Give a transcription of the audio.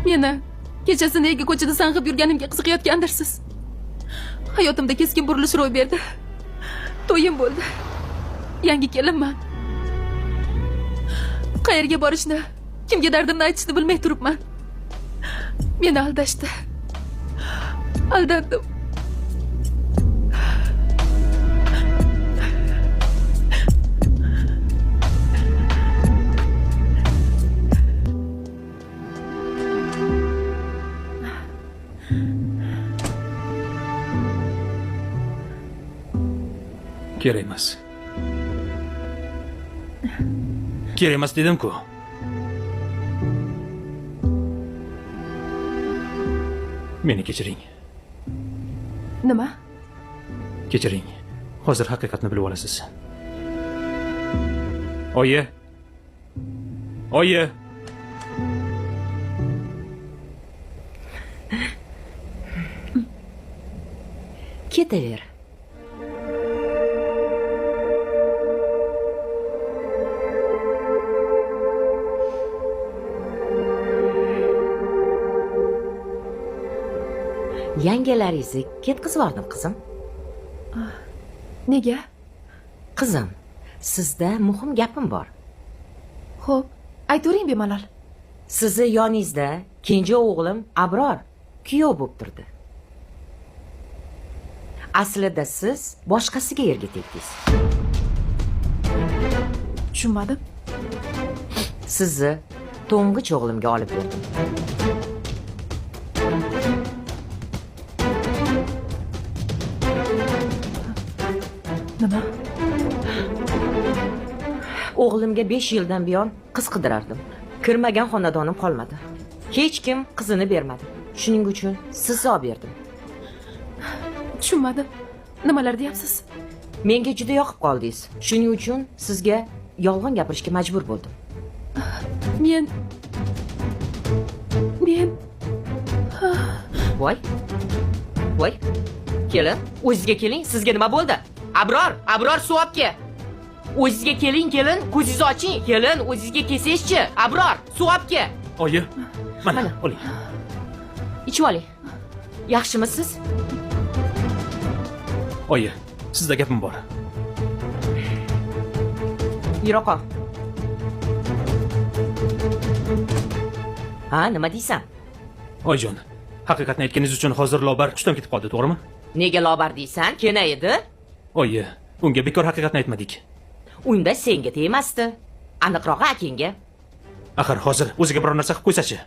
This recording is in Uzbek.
Meni kechasi nega ko'chada sanqib yurganimga qiziqayotgandirsiz. Hayotimda keskin burilish ro'y berdi. To'yim bo'ldi. Yangi kelinman. Qayerga borishni, kimga dardimni aytishni bilmay turibman. Meni aldashdi. Aldandim. Kerak emas. Kerak emas dedim-ku. Meni kechiring. Nima? Kechiring. Hozir haqiqatni bilib olasiz. Oyi. Oyi. Ketaver. Yangalaringizni ketkizib yubordim, qizim. Nega? Qizim, sizda muhim gapim bor. Xo'p, aytavering bemalol. Sizni yoningizda kenja o'g'lim Abror kuyov bo'lib turdi. Aslida siz boshqasiga erga tegdingiz. Tushunmadim. Sizni to'ng'ich o'g'limga olib berdim. Nima? O'g'limga 5 yildan buyon qiz qidirardim. Kirmagan xonadonim qolmadi. Hech kim qizini bermadi. Shuning uchun sizni olib berdim. Tushunmadim. Nimalar deyapsiz? Menga juda yoqib qoldingiz. Shuning uchun sizga yolg'on gapirishga majbur bo'ldim. Men Voy. Voy. Kelin, o'zingizga keling. Sizga nima bo'ldi? Abror suv olib kel. O'zingizga keling, kelin, ko'zingizni oching. Kelin, o'zingizga kelsangizchi. Abror, suv olib kel. Oyi. Mana, oling. Ichib oling. Yaxshimisiz? Oyi, sizda gapim bor. Yiroqo. Ha, nima deysan? Oyjon, haqiqatni aytganingiz uchun hozir Lobar kuchdan ketib qoldi, to'g'rimi? Nega Lobar deysan? Kena edi. Oyi, unga bekor haqiqatni aytmadik. Unda senga tegmasdi. Aniqrog'i akangga. Axir hozir o'ziga biror narsa qilib qo'ysa-chi.